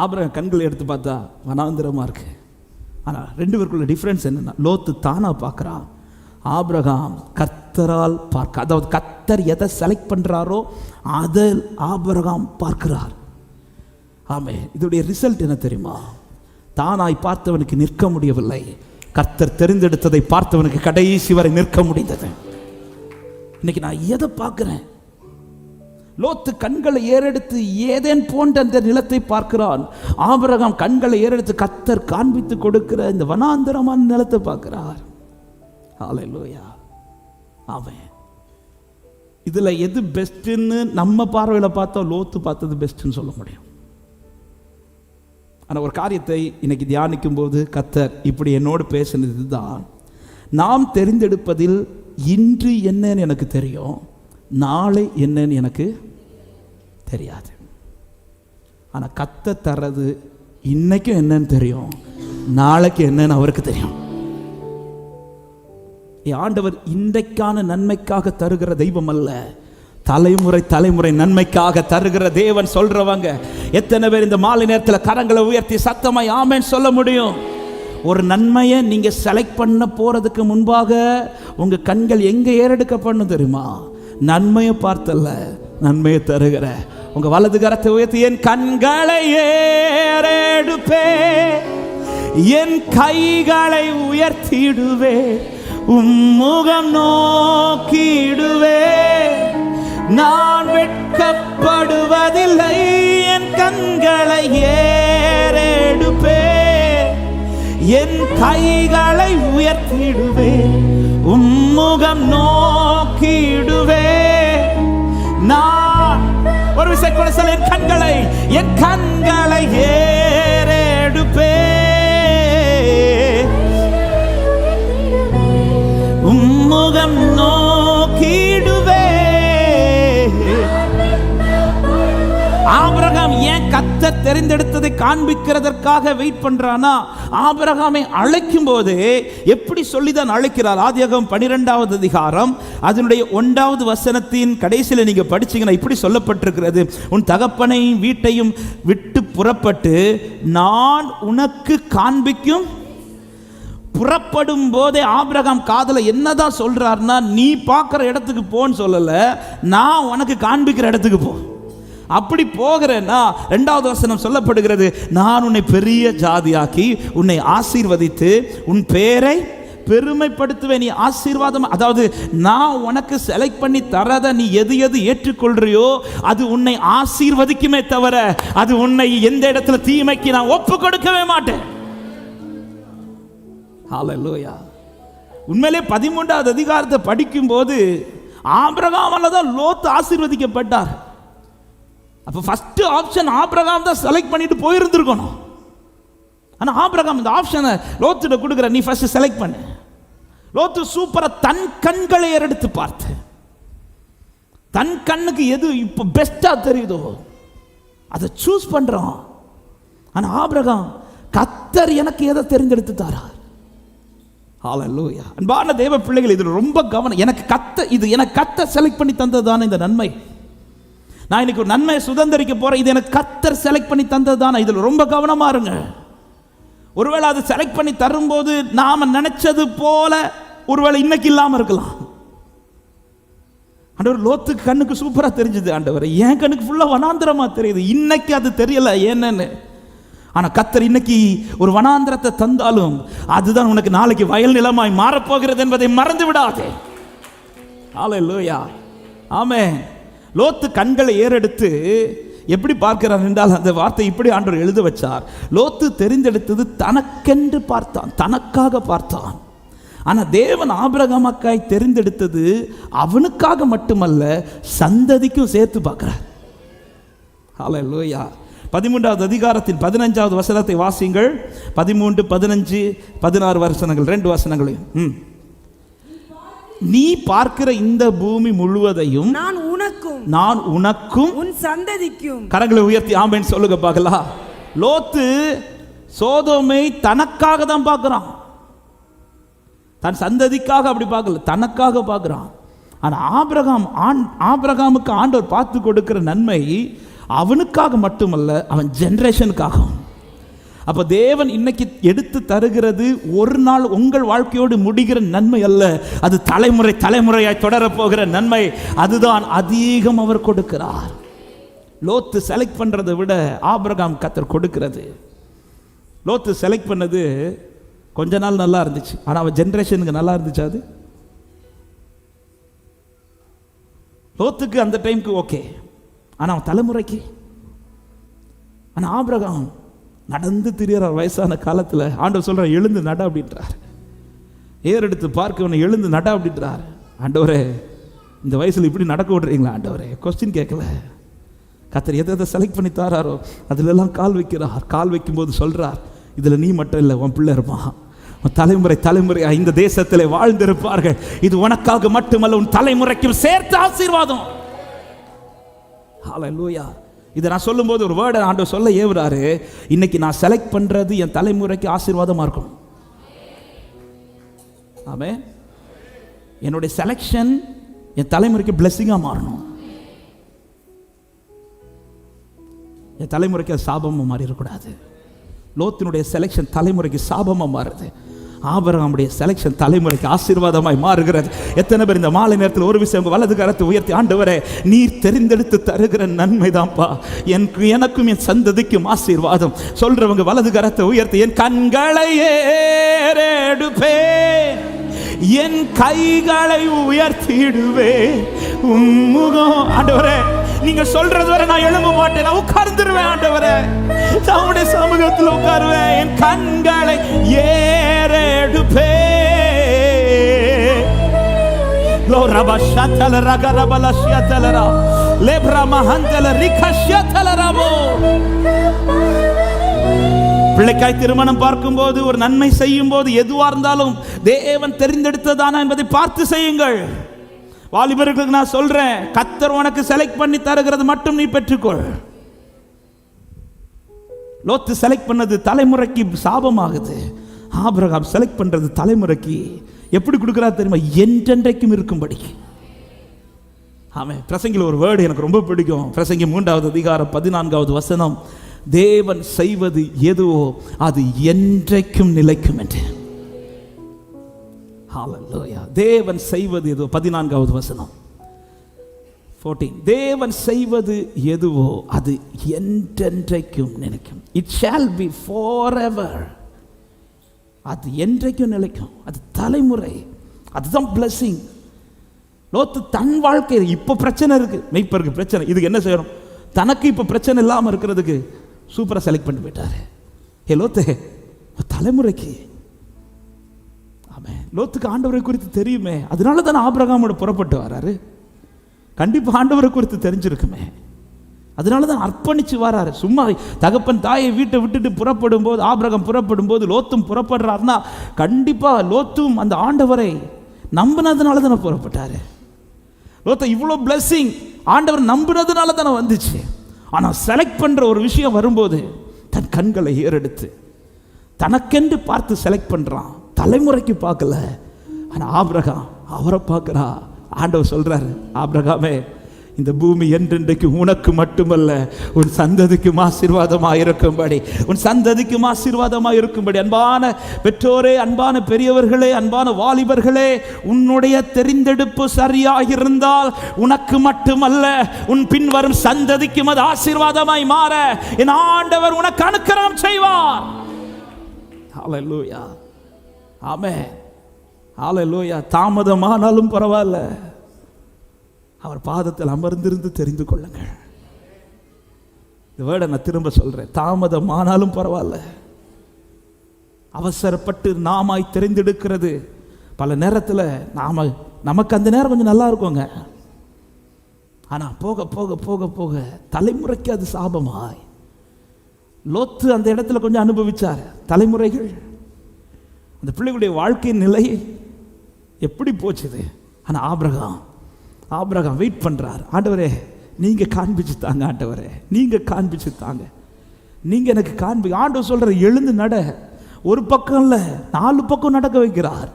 Speaker 1: ஆபிரகாம் கண்களை எடுத்து பார்த்தா வனாந்திரமா இருக்கு. ஆனா ரெண்டு பேருக்குள்ள டிஃபரன்ஸ் என்னன்னா, லோத்து தானா பார்க்கிறான், ஆபிரகாம் கர்த்தரால் பார்க்க, அதாவது கர்த்தர் எதை செலக்ட் பண்றாரோ அதை ஆபிரகாம் பார்க்கிறார். ஆமே, இதோடைய ரிசல்ட் என்ன தெரியுமா? தானாய் பார்த்தவனுக்கு நிற்க முடியவில்லை, கர்த்தர் தெரிந்தெடுத்ததை பார்த்தவனுக்கு கடைசி வரை நிற்க முடிந்தது. இன்னைக்கு நான் எதை பார்க்கிறேன்? லோத்து கண்களை ஏறெடுத்து ஏதேன் போன்ற அந்த நிலத்தை பார்க்கிறான். ஆபிரகாம் கண்களை ஏறெடுத்து கர்த்தர் காண்பித்து கொடுக்கிற இந்த வனாந்தரமான நிலத்தை பார்க்கிறார். ஹல்லேலூயா. ஆமென். இதுல எது பெஸ்ட்னு நம்ம பார்வையில பார்த்தா லோத்து பார்த்தது பெஸ்ட்னு சொல்ல முடியும். ஆனா ஒரு காரியத்தை இன்னைக்கு தியானிக்கும் போது கர்த்தர் இப்படி என்னோடு பேசினது தான், நாம் தெரிந்தெடுப்பதில் இன்று என்னன்னு எனக்கு தெரியும், நாளை என்னன்னு எனக்கு தெரியாது. ஆனா கர்த்தர் தர்றது இன்னைக்கும் என்னன்னு தெரியும், நாளைக்கு என்னன்னு அவருக்கு தெரியும். ஆண்டவர் இன்றைக்கான நன்மைக்காக தருகிற தெய்வம் அல்ல, தலைமுறை தலைமுறை நன்மைக்காக தருகிற தேவன். சொல்றவங்க எத்தனை பேர் இந்த மாலை நேரத்தில் கரங்களை உயர்த்தி சத்தமாய் ஆமென் சொல்ல முடியும்? ஒரு நன்மையை நீங்க செலக்ட் பண்ண போறதுக்கு முன்பாக உங்க கண்கள் எங்க ஏறெடுக்கப்படணும் தெரியுமா? நன்மையை பார்த்தல்ல, நன்மையை தருகிற உங்க வலது கரத்தை உயர்த்தி, என் கண்களை ஏறெடுப்பே, என் கைகளை உயர்த்திடுவே, உம்முகம் நோக்கிடுவே, நான் வெட்கப்படுவதில்லை, என் கண்களை ஏறெடுப்பே, என் கைகளை உயர்த்திடுவே, உம்முகம் நோக்கிடுவே, நான் ஒரு விஷயம் கூட சொல்ல, என் கண்களை ஏறெடுப்பே, உம்முகம் நோக்கிடுவே. ஆபிரகாம் ஏன் கர்த்தர் தெரிந்தெடுத்ததை காண்பிக்கிறதற்காக வெயிட் பண்றானா? ஆபிரகாமை அழைக்கும் போது எப்படி சொல்லிதான் அழைக்கிறார்? ஆதியாகமம் 12வது அதிகாரம் அதனுடைய 1வது வசனத்தின் கடைசியில் நீங்க படிச்சீங்கன்னா இப்படி சொல்லப்பட்டிருக்கிறது, உன் தகப்பனையும் வீட்டையும் விட்டு புறப்பட்டு நான் உனக்கு காண்பிக்கும். புறப்படும் போதே ஆபிரகாம் காதல என்னதான் சொல்றாருன்னா, நீ பார்க்கிற இடத்துக்கு போன்னு சொல்லல, நான் உனக்கு காண்பிக்கிற இடத்துக்கு போ. அப்படி போகிறேன்னா 2வது வசனம் சொல்லப்படுகிறது, நான் உன்னை பெரிய ஜாதியாக்கி உன்னை ஆசீர்வதித்து உன் பேரை பெருமைப்படுத்துவேன். நீ ஆசீர்வாதம், அதாவது நான் உனக்கு செலக்ட் பண்ணி தரத நீ எது எது ஏற்றுக்கொள்றியோ அது உன்னை ஆசீர்வதிக்குமே தவிர அது உன்னை எந்த இடத்துல தீமைக்கு நான் ஒப்பு கொடுக்கவே மாட்டேன். ஹல்லேலூயா. உண்மையிலே 13வது அதிகாரத்தை படிக்கும் போது ஆபிரகாமால தான் லோத்து ஆசீர்வதிக்கப்பட்டார். அப்ப ஃபர்ஸ்ட் ஆப்ஷன் ஆபிரகாம் தான் செலக்ட் பண்ணிட்டு போயிருந்திருக்கணும். ஆனா ஆபிரகாம் இந்த ஆப்ஷனை லோத்துட்ட கொடுக்குற, நீ ஃபர்ஸ்ட் செலக்ட் பண்ணு. லோத்து சூப்பரா தன் கண்களை ஏறெடுத்து பார்த்து, தன் கண்ணுக்கு எது இப்ப பெஸ்டா தெரியுதோ அதை சூஸ் பண்றான். ஆனா ஆபிரகாம் கர்த்தர் எனக்கு எதை தெரிந்தெடுத்து தாரார். ஹல்லேலூயா. அன்பான தேவ பிள்ளைகள், இது ரொம்ப கவனம். எனக்கு கர்த்தர் செலக்ட் பண்ணி தந்ததுதானே இந்த நன்மை. நான் இன்னைக்கு ஒரு நன்மையை சுதந்திரிக்க போறேன், இது எனக்கு கர்த்தர் செலக்ட் பண்ணி தந்ததுதானே. இதில் ரொம்ப கவனமா இருங்க. ஒருவேளை அது செலக்ட் பண்ணி தரும்போது நாம நினைச்சது போல ஒருவேளை இன்னைக்கு இல்லாம இருக்கலாம். ஆண்டவர் லோத்துக்கு கண்ணுக்கு சூப்பரா தெரிஞ்சது. ஆண்டவர் என் கண்ணுக்கு ஃபுல்லா வனாந்திரமா தெரியுது. இன்னைக்கு அது தெரியல என்னன்னு. ஆனா கர்த்தர் இன்னைக்கு ஒரு வனாந்திரத்தை தந்தாலும் அதுதான் உனக்கு நாளைக்கு வயல் நிலமாய் மாறப்போகிறது என்பதை மறந்து விடாதே. ஹல்லேலூயா, ஆமென். லோத்து கண்களை ஏறெடுத்து எப்படி பார்க்கிறார் என்றால், அந்த வார்த்தை இப்படி ஆண்டவர் எழுத வச்சார். லோத்து தெரிந்தெடுத்தது தனக்கென்று பார்த்தான், தனக்காக பார்த்தான். ஆனா தேவன் ஆபிரகாமுக்காய் தெரிந்தெடுத்தது அவனுக்காக மட்டுமல்ல, சந்ததிக்கும் சேர்த்து பார்க்கிறார். ஹல்லேலூயா. 13வது அதிகாரத்தின் 15வது வசனத்தை வாசிங்கள். 13, 15, 16 வசனங்கள், 2 வசனங்களையும். நீ பார்க்கிற இந்த பூமி முழுவதையும் நான் உனக்கும் உன் சந்ததிக்கும். கரங்களை உயர்த்தி ஆமென் சொல்லுங்க பார்க்கலாம். லோத்து சோதோமை தனக்காக தான் பார்க்கிறான், தன் சந்ததிக்காக அப்படி பார்க்கல, தனக்காக பார்க்கிறான். ஆனா ஆபிரகாமுக்கு ஆண்டவர் பார்த்து கொடுக்கிற நன்மை அவனுக்காக மட்டுமல்ல, அவன் ஜெனரேஷனுக்காகவும். அப்ப தேவன் இன்னைக்கு எடுத்து தருகிறது ஒரு நாள் உங்கள் வாழ்க்கையோடு முடிகிற நன்மை அல்ல, அது தலைமுறை தலைமுறையாய் தொடரப்போகிற நன்மை. அதுதான் அதிகம் அவர் கொடுக்கிறார். லோத்து செலக்ட் பண்றதை விட ஆபிரகாம் கர்த்தர் கொடுக்கிறது. லோத்து செலக்ட் பண்ணது கொஞ்ச நாள் நல்லா இருந்துச்சு, ஆனா அவன் ஜெனரேஷனுக்கு நல்லா இருந்துச்சு. அது லோத்துக்கு அந்த டைமுக்கு ஓகே, ஆனா அவன் தலைமுறைக்கு. ஆனா ஆபிரகாம் நடந்து திரியறார் வயசான காலத்தில். ஆண்டவர் சொல்ற எழுந்து நட அப்படின்றார். ஏறெடுத்து பார்க்கவனை எழுந்து நட அப்படின்றார். ஆண்டவரே இந்த வயசுல இப்படி நடக்க விடுறீங்களா ஆண்டவரே? கொஸ்டின் கேட்கல. கர்த்தர் எதை செலக்ட் பண்ணி தாராரோ அதுல எல்லாம் கால் வைக்கிறார். கால் வைக்கும் போது சொல்றார், இதுல நீ மட்டும் இல்லை, உன் பிள்ளை இருப்பான், உன் தலைமுறை தலைமுறையா இந்த தேசத்திலே வாழ்ந்திருப்பார்கள். இது உனக்காக மட்டுமல்ல, உன் தலைமுறைக்கும் சேர்த்து ஆசீர்வாதம். ஹல்லேலூயா. இதை நான் சொல்லும்போது ஒரு வேர்டை ஆண்டவர் சொல்ல ஏவுறாரு. இன்னைக்கு நான் செலக்ட் பண்றது என் தலைமுறைக்கு ஆசீர்வாதமா இருக்கும். ஆமென். என்னுடைய செலக்ஷன் என் தலைமுறைக்கு பிளெஸிங்கா மாறணும். என் தலைமுறைக்கு சாபமா மாறிடக்கூடாது. லோத்தினுடைய செலக்ஷன் தலைமுறைக்கு சாபமா மாறுது. ஆபிரகாமுடைய செலக்ஷன் தலைமுறைக்கு ஆசீர்வாதமாய் மாறுகிறது. எத்தனை பேர் இந்த மாலை நேரத்தில் ஒரு விஷயம் வலது கரத்தை உயர்த்தி, ஆண்டவரே நீர் தெரிந்தெடுத்து தருகிற நன்மை தான்ப்பா எனக்கும் என் சந்ததிக்கும் ஆசீர்வாதம் சொல்றவங்க வலது கரத்தை உயர்த்தி, என் கண்களை ஏறெடுப்பேன், என் கைகளை உயர்த்திடுவேன் உம்முகம். ஆண்டவரே நீங்க சொல்றது வரை நான் எழும்ப மாட்டேன், நான் உட்கார்ந்துருவேன். ஆண்டவரே அவருடைய சமூகத்தில் உட்காருவேன். என் கண்களை ஏறெடுப்பேன். லோரபா ஷத்தல ரகரபல ஷத்தலரா லேப்ரா மஹந்தல ரிகஷத்தலராமோ. பிள்ளைக்காய் திருமணம் பார்க்கும்போது, ஒரு நன்மை செய்யும் போது, எதுவா இருந்தாலும் தேவன் தெரிந்தெடுத்ததானா என்பதை பார்த்து செய்யுங்கள். வாலிபர்களுக்கு நான் சொல்றேன், கர்த்தர் உனக்கு செலக்ட் பண்ணி தருகிறது மட்டும் நீ பெற்றுக்கொள். லோத்து செலக்ட் பண்ணது தலைமுறைக்கு சாபமாகுது. ஆபிரகாம் செலக்ட் பண்றது தலைமுறைக்கு எப்படி கொடுக்கிறார் தெரியுமா? என்றென்றைக்கும் இருக்கும்படி. ஆமென். பிரசங்கில ஒரு வேர்டு எனக்கு ரொம்ப பிடிக்கும். பிரசங்கி 3வது அதிகாரம் 14வது வசனம், தேவன் செய்வது எதுவோ அது என்றைக்கும் நிலைக்கும் என்று. ஹல்லேலூயா. தேவன் செய்வது எதுவோ, 14வது வசனம் 14, தேவன் செய்வது எதுவோ அது என்றென்றைக்கும் நிலைக்கும். It shall be forever. அது என்றைக்கும் நிலைக்கும். அது தலைமுறை. அதுதான் blessing. லோத்து தன் வாழ்க்கையில் இப்போ பிரச்சனை இருக்கு, மெய்ப்பருக்கு பிரச்சனை, இதுக்கு என்ன செய்யணும்? தனக்கு இப்போ பிரச்சனை இல்லாமல் இருக்கிறதுக்கு சூப்பராக செலக்ட் பண்ணி போயிட்டாரு. ஏ லோத்தே, தலைமுறைக்கு. ஆமே, லோத்துக்கு ஆண்டவரை குறித்து தெரியுமே, அதனால தானே ஆபிரகாமோட புறப்பட்டு வராரு. கண்டிப்பாக ஆண்டவரை குறித்து தெரிஞ்சிருக்குமே, அதனால தான் அர்ப்பணிச்சு வராரு. சும்மா தகப்பன் தாயை வீட்டை விட்டுட்டு புறப்படும் போது, ஆபிரகாம் புறப்படும் போது லோத்தும் புறப்படுறாருன்னா கண்டிப்பா லோத்தும் அந்த ஆண்டவரை நம்பினதுனால தானே புறப்பட்டாரு. லோத்த இவ்வளோ பிளெஸிங் ஆண்டவர் நம்பினதுனால தானே வந்துச்சு. ஆனால் செலக்ட் பண்ற ஒரு விஷயம் வரும்போது தன் கண்களை ஏறெடுத்து தனக்கென்று பார்த்து செலக்ட் பண்றான். தலைமுறைக்கு பார்க்கல. ஆனால் ஆபிரகாம் அவரை பார்க்கிறா. ஆண்டவர் சொல்றாரு, ஆபிரகாமே இந்த பூமி என்றென்றைக்கு உனக்கு மட்டுமல்ல உன் சந்ததிக்கும் ஆசீர்வாதமாக இருக்கும்படி, உன் சந்ததிக்கும் ஆசீர்வாதமாக இருக்கும்படி. அன்பான பெற்றோரே, அன்பான பெரியவர்களே, அன்பான வாலிபர்களே, உன்னுடைய தெரிந்தெடுப்பு சரியாக இருந்தால் உனக்கு மட்டுமல்ல உன் பின்வரும் சந்ததிக்கும் அது ஆசீர்வாதமாய் மாற என் ஆண்டவர் உனக்கு அனுக்கிரகம் செய்வார். ஹல்லேலூயா, ஆமென், ஹல்லேலூயா. தாமதமானாலும் பரவாயில்ல, அவர் பாதத்தில் அமர்ந்திருந்து தெரிந்து கொள்ளுங்கள். இந்த வேர்டை நான் திரும்ப சொல்றேன். தாமதமானாலும் பரவாயில்ல, அவசரப்பட்டு நாமாய் தெரிந்தெடுக்கிறது பல நேரத்தில் நமக்கு அந்த நேரம் கொஞ்சம் நல்லா இருக்குங்க. ஆனால் போக போக போக போக தலைமுறைக்கு அது சாபமாய். லோத்து அந்த இடத்துல கொஞ்சம் அனுபவிச்சார். தலைமுறைகள் அந்த பிள்ளைகளுடைய வாழ்க்கையின் நிலை எப்படி போச்சுது. ஆனால் ஆபிரகாம் வெயிட் பண்றார். ஆண்டவரே நீங்க காண்பிச்சு தாங்க, ஆண்டவரே நீங்க காண்பிச்சு தாங்க, நீங்க எனக்கு காண்பி. ஆண்டவர் சொல்ற எழுந்து நட. ஒரு பக்கம் இல்ல, 4 பக்கம் நடக்க வைக்கிறார்.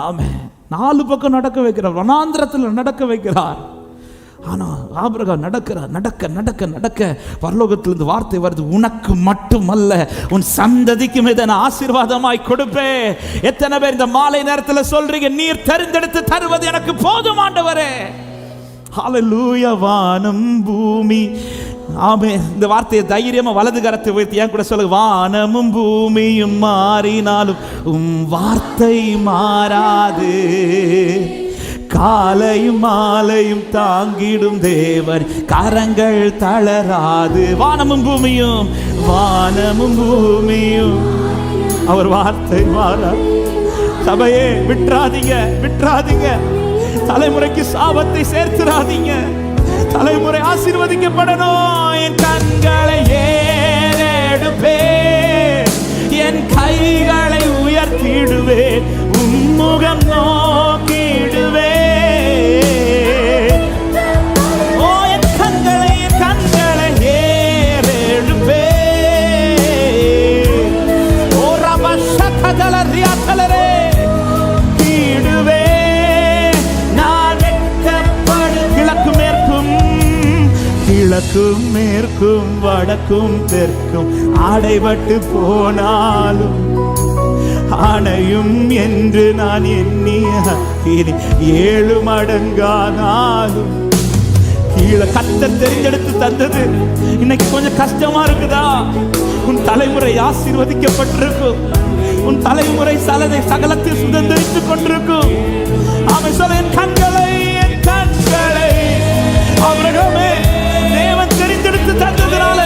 Speaker 1: ஆமென், 4 பக்கம் நடக்க வைக்கிறார், வனாந்திரத்தில் நடக்க வைக்கிறார். ஆனால் ஆபிரகாம் நடக்கிறார். நடக்க நடக்க நடக்க பரலோகத்திலிருந்து வார்த்தை வருது, உனக்கு மட்டுமல்ல உன் சந்ததிக்கும் இதை நான் ஆசீர்வாதமாய் கொடுப்பேன். எத்தனை பேர் இந்த மாலை நேரத்தில் சொல்றீங்க, நீர் தெரிந்தெடுத்து தருவது எனக்கு போதும் ஆண்டவரே. ஹல்லேலூயா. வானம் பூமி, ஆமென். இந்த வார்த்தையை தைரியமா வலது கரத்தை உயர்த்தி என் கூட சொல்லுங்க. வானமும் பூமியும் மாறினாலும் உம் வார்த்தை மாறாது, காலையும் மாலையும் தாங்கிடும் தேவர் கரங்கள் தளராது. வானமும் பூமியும் அவர் வார்த்தை மாறாது. சபையே விட்டுறாதீங்க. தலைமுறைக்கு சாபத்தை சேர்த்துறாதீங்க. தலைமுறை ஆசீர்வதிக்கப்படணும். என் கண்களை ஏறெடுப்பேன், என் கைகளை உயர்த்திடுவேன், உம்முகம் நோக்கிடுவேன். ஓ என் கண்களை ஏறெடுப்பேன். ஓ ரபஷகதல ரியாதலரே கிடுவேன். நான் வெட்கப்படு கிழக்கும் மேற்கும் வடக்கும் தெற்கும் அடைபட்டு போனாலும் அணையும் என்று நான் எண்ணிய 7 மடங்கானாலும் கீழே கர்த்தர் தெரிந்தெடுத்து தந்தது இன்னைக்கு கொஞ்சம் கஷ்டமா இருக்குதா? உன் தலைமுறை ஆசீர்வதிக்கப்பட்டிருக்கும். உன் தலைமுறை சகலத்தில் சுதந்திரித்துக் கொண்டிருக்கும். அவன் சொல்ல, என் கண்களை ஆபிரகாமே தேவன் தெரிந்தெடுத்து தந்ததுனால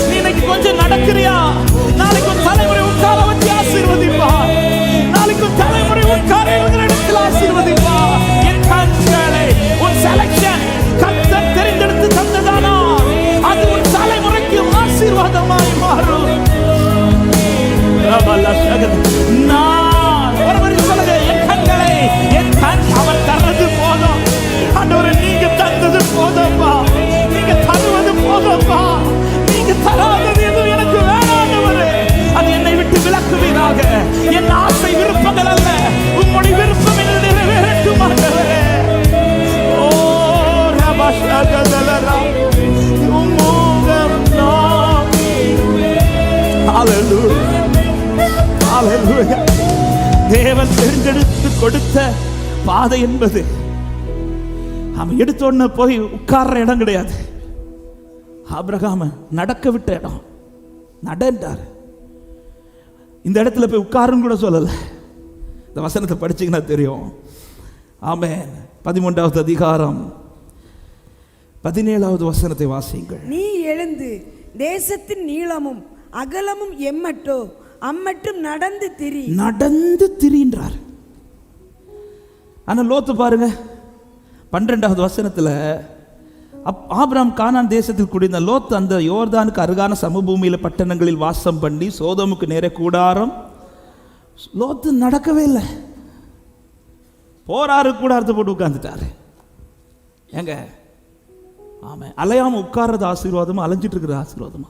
Speaker 1: நீ இன்னைக்கு கொஞ்சம் நடக்கிறியா? நாளைக்கு உன் தலைமுறை உட்கார வச்சு ஆசீர்வதிப்பா. நாளைக்கு உன் தலைமுறை உட்கார இடத்தில் ஆசீர்வதிப்பா. என் கண்களை, உன் செலக்ஷன் கர்த்தர் தெரிந்தெடுத்து தந்ததானா அது உன் தலைமுறைக்கு ஆசீர்வாதமாய் மாறும். நான் ஒருவரை சொல்லுங்க, என் கண்களை, என் கண் அவர் தர்றது போதும். ஆண்டவரே நீங்க தந்தது போதும்பா, நீங்க தருவது போதும்பா. நீங்க தராதது எதுவும் எனக்கு வேணாம் ஆண்டவரே. அது என்னை விட்டு விலக்குவீராக. என் ஆசை விருப்பங்கள் அல்ல, உம்முடைய விருப்பம் என்னை நிறைவேறட்டும் ஆண்டவரே. ஓ ரபஷகதலரா உம்முகம் நோக்கி. ஹல்லேலூயா, ஹல்லேலூயா. தேவன் தெரிந்தெடுத்து கொடுத்த பாதை என்பது அவன் எடுத்தோன்னு போய் உட்கார்ற இடம் கிடையாது. ஆபிரகாம நடக்க விட்ட இடம். நடந்தார். இந்த இடத்துல போய் உட்காருன்னு கூட சொல்லல. இந்த வசனத்தை படிச்சீங்கன்னா தெரியும். ஆமென். 13வது அதிகாரம் 17வது வசனத்தை வாசியுங்கள்.
Speaker 2: நீ எழுந்து தேசத்தின் நீளமும் அகலமும் எம்மட்டோ அம்மட்டும் நடந்து திரின்றார். ஆனா லோத்து பாருங்க, 12வது வசனத்துல ஆபிரகாம் கானான் தேசத்தில் குடியிருந்த லோத்து அந்த யோர்தானுக்கு அருகான சமபூமியில பட்டணங்களில் வாசம் பண்ணி சோதோமுக்கு நேரே கூடாரம். லோத்து நடக்கவே இல்லை. போறாரு, கூடாரத்தை போட்டு உட்கார்ந்துட்டாரு. ஏங்க ஆமா, அலையாம உட்கார்றது ஆசீர்வாதமா, அலைஞ்சிட்டு இருக்கிற ஆசீர்வாதமா?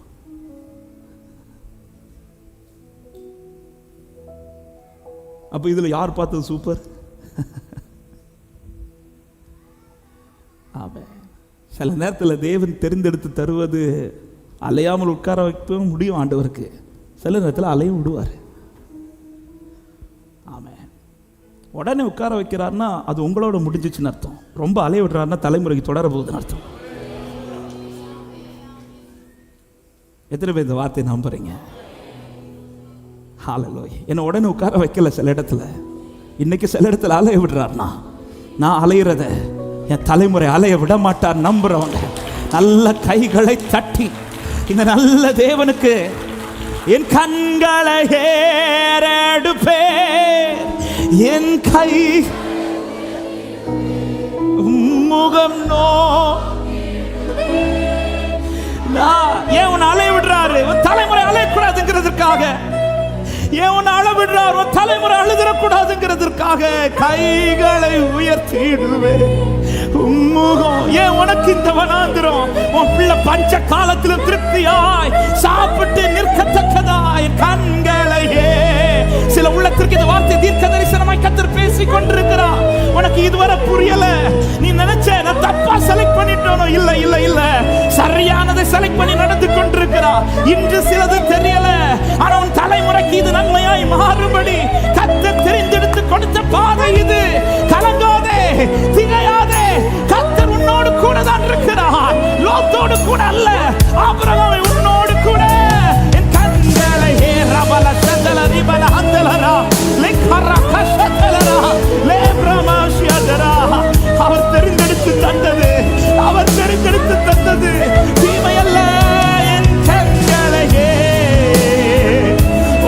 Speaker 2: அப்ப இதுல யார் பார்த்தது சூப்பர்?
Speaker 1: சில நேரத்தில் தேவன் தெரிந்தெடுத்து தருவது அலையாமல் உட்கார வைக்கவும் முடியும் ஆண்டவருக்கு. சில நேரத்தில் அலையும் விடுவார். ஆமாம், உடனே உட்கார வைக்கிறாருன்னா அது உங்களோட முடிஞ்சிச்சுன்னு அர்த்தம். ரொம்ப அலைய விடுறாருன்னா தலைமுறைக்கு தொடர போகுதுன்னு அர்த்தம். எத்தனை பேர் இந்த வார்த்தையை நம்புறீங்க? ஹல்லேலூயா. என்னை உடனே உட்கார வைக்கல சில இடத்துல. இன்னைக்கு சில இடத்துல அலைய விடுறாருன்னா நான் அலையிறத என் தலைமுறை அலைய விட மாட்டார் நம்புறவங்க நல்ல கைகளை தட்டி இந்த நல்ல தேவனுக்கு என் கண்களை ஏறெடுப்பே, என் கை முகம் நோ. ஏன் உன்னை அலைய விடுறாரு? தலைமுறை அலையக்கூடாதுங்கிறதுக்காக. ஏன் உன்னை அழ விடுறாரு? தலைமுறை அழுதிடக்கூடாதுங்கிறதுக்காக கைகளை உயர்த்திடுவேன். முகம் ஏன் உனக்கு இந்த வனாந்திரம்? உன் பிள்ளை பஞ்ச காலத்திலும் திருப்தியாய் சாப்பிட்டு நிற்கத்தக்கதாய் கண்களையே. சில உள்ளத்திற்கு இந்த வார்த்தை தீர்க்க தரிசனமாய் கர்த்தர் பேசிக் கொண்டிருக்கிறார். உனக்கு இதுவரை புரியல. நீ நினைச்ச நான் தப்பா செலக்ட் பண்ணிட்டோனோ? இல்ல இல்ல இல்ல, சரியானதை செலக்ட் பண்ணி நடந்து கொண்டிருக்கிறார். இன்று சிலது தெரியல, ஆனா உன் தலைமுறைக்கு இது நன்மையாய் மாறும்படி கர்த்தர் தெரிந்தெடுத்து கொடுத்த பாதை இது. கலங்காதே, திகையாதே, கர்த்தர் உன்னோடு கூட தான் இருக்கிறார். லோத்தோடு கூட அல்ல, ஆபிரகாமை உன்னோடு கூட. என் கண்களை ரபல சந்தல ரிபல ஹந்தலரா லிக்கர கஷதலரா லேப்ரமாஷியதரா. அவர் தெரிந்தெடுத்து தந்தது, அவர் தெரிந்தெடுத்து தந்தது தீமை அல்ல. என் கண்களையே,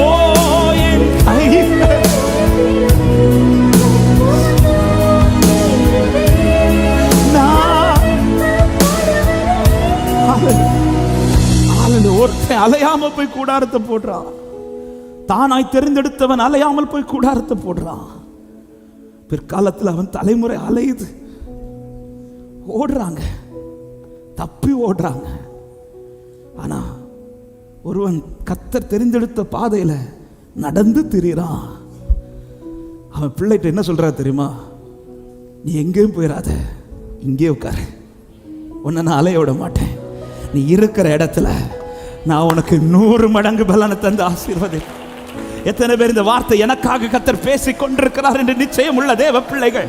Speaker 1: ஓ என் கைகள் ஒருத்தன் அலையாம போய் கூடாரத்தை போடுறான். தானாய் தெரிந்தெடுத்தவன் அலையாமல் போய் கூடாரத்தை போடுறான். பிற்காலத்தில் அவன் தலைமுறை அலையுது, ஓடுறாங்க, தப்பி ஓடுறாங்க. ஆனா ஒருவன் கர்த்தர் தெரிந்தெடுத்த பாதையில நடந்து திரிறான். அவன் பிள்ளைகிட்ட என்ன சொல்றா தெரியுமா? நீ எங்கேயும் போயிடாத, இங்கே உட்காரு, உன்னை நான் அலைய விட மாட்டேன். நீ இருக்கிற இடத்துல நான் உனக்கு 100 மடங்கு பலனை தந்து ஆசீர்வதி. எத்தனை பேர் இந்த வார்த்தை எனக்காக கர்த்தர் பேசிக் கொண்டிருக்கிறார் என்று நிச்சயம் உள்ள தேவ பிள்ளைகள்?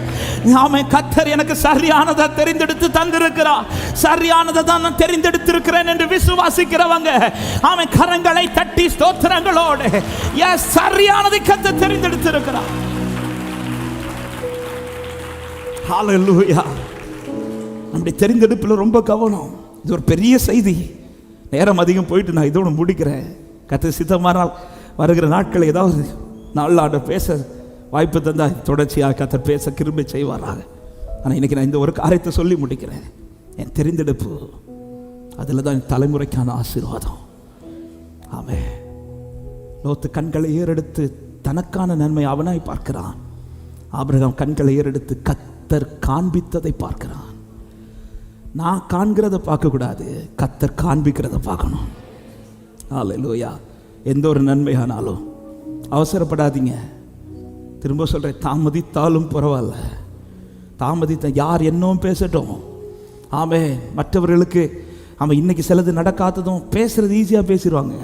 Speaker 1: நாம கர்த்தர் எனக்கு சரியானதை தெரிந்தெடுத்து தந்திருக்கிறார், சரியானதை தான் நான் தெரிந்தெடுத்திருக்கிறேன் என்று விசுவாசிக்கிறவங்க அவன் கரங்களை தட்டி ஸ்தோத்திரங்களோடு சரியானதை கர்த்தர் தெரிந்தெடுத்திருக்கிறார். ஹல்லேலூயா. நம்முடைய தெரிந்தெடுப்பில் ரொம்ப கவனம். இது ஒரு பெரிய செய்தி. நேரம் அதிகம் போயிட்டு நான் இதோடு முடிக்கிறேன். கர்த்தர் சித்தமானால் வருகிற நாட்கள் ஏதாவது நாள் பேச வாய்ப்பு தந்தால் தொடர்ச்சியாக கர்த்தர் பேச கிருபை செய்வாராக. ஆனால் இன்னைக்கு நான் இந்த ஒரு காரியத்தை சொல்லி முடிக்கிறேன். என் தெரிந்தெடுப்பு அதில் தான் என் தலைமுறைக்கான ஆசீர்வாதம். ஆமென். லோத்து கண்களை ஏறெடுத்து தனக்கான நன்மை அவனாய் பார்க்கிறான். ஆபிரகாம் கண்களை ஏறெடுத்து கர்த்தர் காண்பித்ததை பார்க்கிறான். நான் காண்கிறத பார்க்கக்கூடாது, கர்த்தர் காண்பிக்கிறத பார்க்கணும். ஹல்லேலூயா. எந்த ஒரு நன்மையானாலும் அவசரப்படாதீங்க. திரும்ப சொல்கிறேன், தாமதித்தாலும் பரவாயில்ல. தாமதித்த யார் என்னவும் பேசட்டும். ஆமென். மற்றவர்களுக்கு அவன் இன்னைக்கு சிலது நடக்காததும் பேசுறது ஈஸியாக பேசிடுவாங்க.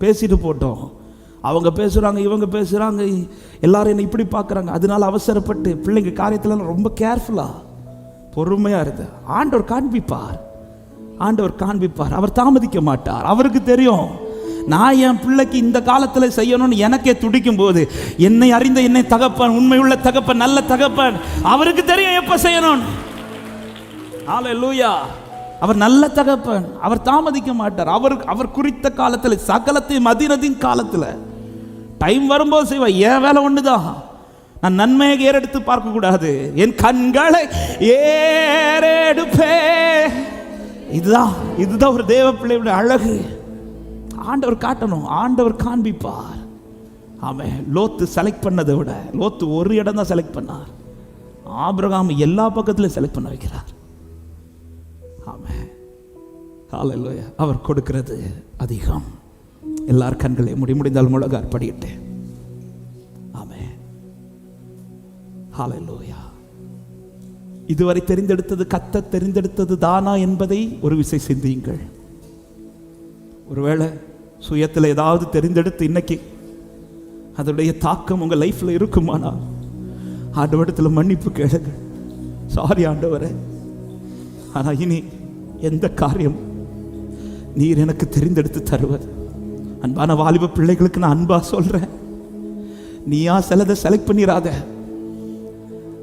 Speaker 1: பேசிட்டு போட்டோம். அவங்க பேசுகிறாங்க, இவங்க பேசுகிறாங்க, எல்லாரும் என்னை இப்படி பார்க்குறாங்க. அதனால அவசரப்பட்டு பிள்ளைங்க காரியத்தில் ரொம்ப கேர்ஃபுல்லாக பொறுமையாக இருந்து ஆண்டவர் காண்பிப்பார். ஆண்டவர் காண்பிப்பார். அவர் தாமதிக்க மாட்டார். அவருக்கு தெரியும் நான் என் பிள்ளைக்கு இந்த காலத்தில் செய்யணும்னு எனக்கே துடிக்கும் போது, என்னை அறிந்த என்னை தகப்பன், உண்மையுள்ள தகப்பன், நல்ல தகப்பன், அவருக்கு தெரியும் எப்ப செய்யணும். ஹல்லேலூயா. அவர் நல்ல தகப்பன், அவர் தாமதிக்க மாட்டார். அவர் குறித்த காலத்தில் சகலத்தையும் மதினத்தின் காலத்தில் டைம் வரும்போது செய்வார். ஏன் வேலை ஒண்ணுதான். நான் நன்மையை ஏறெடுத்து பார்க்க கூடாது, என் கண்களை ஏறெடுப்பே. இதுதான் ஒரு தேவ பிள்ளையோட அழகு. ஆண்டவர் காட்டணும், ஆண்டவர் காண்பிப்பார். ஆமென். லோத்து செலக்ட் பண்ணதை விட லோத்து ஒரு இடம் தான் செலக்ட் பண்ணார். ஆபிரகாம் எல்லா பக்கத்திலும் செலக்ட் பண்ண வைக்கிறார். ஆமென். ஹல்லேலூயா. அவர் கொடுக்கிறது அதிகம். எல்லார் கண்களை முடிந்தால் முழங்கால் படியிட்டு. ஆமென். ஹல்லேலூயா. இதுவரை தெரிந்தெடுத்தது கர்த்தர் தெரிந்தெடுத்தது தானா என்பதை ஒரு விசை சிந்தியுங்கள். ஒருவேளை சுயத்தில் ஏதாவது தெரிந்தெடுத்து இன்னைக்கு அதனுடைய தாக்கம் உங்கள் லைஃப்பில் இருக்குமானா ஆண்டவரிடத்தில் மன்னிப்பு கேளுங்க. சாரி ஆண்டவரே, ஆனால் இனி எந்த காரியம் நீர் எனக்கு தெரிந்தெடுத்து தருவது. அன்பான வாலிப பிள்ளைகளுக்கு நான் அன்பா சொல்றேன், நீயா சிலதை செலக்ட் பண்ணிடாத.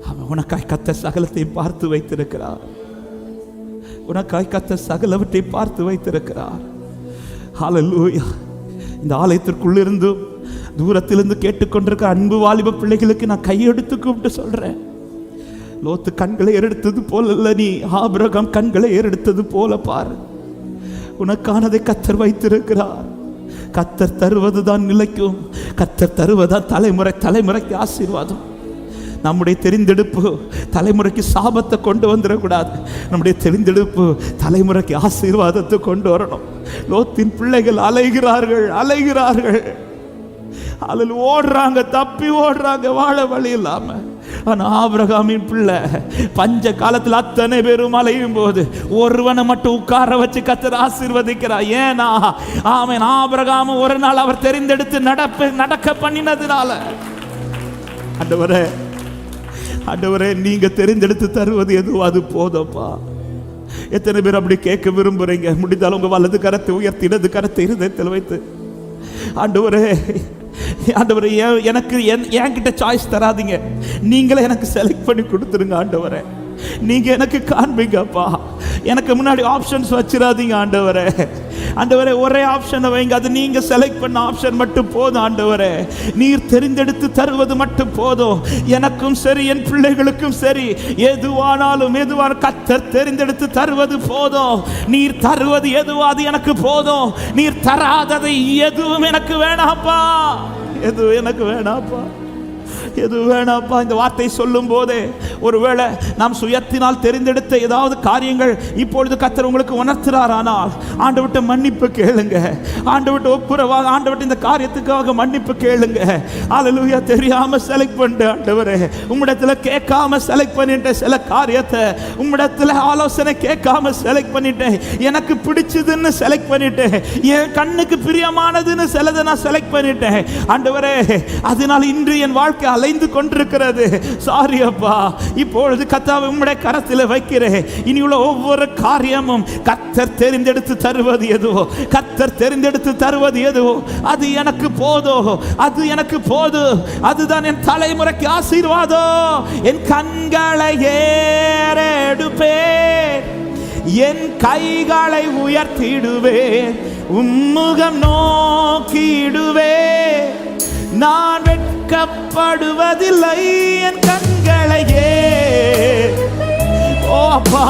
Speaker 1: அவன் உனக்காய் கத்த சகலத்தையும் பார்த்து வைத்திருக்கிறார். உனக்காய் கத்த சகலவற்றை பார்த்து வைத்திருக்கிறார். ஹல்லேலூயா. இந்த ஆலயத்திற்குள்ளிருந்து தூரத்திலிருந்து கேட்டுக்கொண்டிருக்க அன்பு வாலிப பிள்ளைகளுக்கு நான் கையெடுத்து கூப்பிட்டு சொல்றேன், லோத்து கண்களை ஏறெடுத்தது போல அல்ல, நீ ஆபிரகாம் கண்களை ஏறெடுத்தது போல பாரு. உனக்கானதை கர்த்தர் வைத்திருக்கிறார். கர்த்தர் தருவதுதான் நிலைக்கும். கர்த்தர் தருவதுதான் தலைமுறைக்கு ஆசீர்வாதம். நம்முடைய தெரிந்தெடுப்பு தலைமுறைக்கு சாபத்தை கொண்டு வந்துடக்கூடாது. நம்முடைய தெரிந்தெடுப்பு தலைமுறைக்கு ஆசீர்வாதத்தை கொண்டு வரணும். லோத்தின் பிள்ளைகள் அலைகிறார்கள், அதில் ஓடுறாங்க, தப்பி ஓடுறாங்க, வாழ வழி இல்லாம. ஆனா ஆபிரகாமின் பிள்ளை பஞ்ச காலத்தில் அத்தனை பேரும் அலையும் போது ஒருவனை மட்டும் உட்கார வச்சு கர்த்தர் ஆசீர்வதிக்கிறார். ஏன்னா ஆமென், ஆபிரகாம் ஒரு நாள் அவர் தெரிந்தெடுத்து நடக்க பண்ணினதுனால. ஆண்டவரே, நீங்க தெரிந்தெடுத்து தருவது எதுவோ அது போதப்பா. எத்தனை பேர் அப்படி கேட்க விரும்புறீங்க? முடிந்தாலும் உங்க வலது கரத்தை உயர்த்தி இடது கரத்தை இருதயத்தில் வைத்து, ஆண்டவரே எனக்கு என்கிட்ட சாய்ஸ் தராதீங்க, நீங்களே எனக்கு செலக்ட் பண்ணி கொடுத்துருங்க ஆண்டவரே. நீங்க எனக்கு காண்பீங்கப்பா, எனக்கு முன்னாடி ஆப்ஷன்ஸ் வச்சிடாதீங்க ஆண்டவரே. ஒரே ஆப்ஷனை வைங்க, அது நீங்க செலக்ட் பண்ண ஆப்ஷன் மட்டும் போதும் ஆண்டவரே. நீர் தெரிந்தெடுத்து தருவது மட்டும் போதும். எனக்கும் சரி, என் பிள்ளைகளுக்கும் சரி, எதுவானாலும் கர்த்தர் தெரிந்தெடுத்து தருவது போதும். நீர் தருவது எதுவோ அது எனக்கு போதும். நீர் தராததை எதுவும் எனக்கு வேணாப்பா, எதுவும் எனக்கு வேணாப்பா, எது வேணாப்பா. இந்த வார்த்தை சொல்லும் போதே ஒருவேளை நாம் சுயத்தினால் தெரிந்தெடுத்த ஏதாவது காரியங்கள் இப்பொழுது கர்த்தர் உங்களுக்கு உணர்த்துறார். ஆனால் ஆண்டவர்ட்ட மன்னிப்பு கேளுங்க, ஆண்டவர்ட்ட ஒப்புரவாக ஆண்டவர்ட்ட இந்த காரியத்துக்காக மன்னிப்பு கேளுங்க. ஹல்லேலூயா. தெரியாம செலக்ட் பண்ணிட்டு ஆண்டவரே, உம்மிடத்துல கேட்காம செலக்ட் பண்ணிட்டேன் சில காரியத்தை, உம்மிடத்துல ஆலோசனை கேட்காம செலக்ட் பண்ணிட்டேன், எனக்கு பிடிச்சதுன்னு செலக்ட் பண்ணிட்டேன், என் கண்ணுக்கு பிரியமானதுன்னு சிலதை நான் செலக்ட் பண்ணிட்டேன் ஆண்டவரே. அதனால் இன்று என் வாழ்க்கை அலைந்து கொண்டிருக்கிறது. சாரி அப்பா. இப்பொழுது கர்த்தாவே உம்முடைய கரத்தில் வைக்கிறேன். இனி உள்ள ஒவ்வொரு காரியமும் கர்த்தர் தெரிந்தெடுத்து தருவது எதுவோ, கர்த்தர் தெரிந்தெடுத்து தருவது எதுவோ அது எனக்கு போதும், அது எனக்கு போதும். அதுதான் என் தலைமுறைக்கு ஆசீர்வாதம். என் கண்களை ஏறெடுப்பேன், என் கைகளை உயர்த்திடுவேன், உம்முகம் நோக்கிடுவேன். நான் வெட்கப்படுவதில்லை, என் கண்களையே. ஓ அப்பா,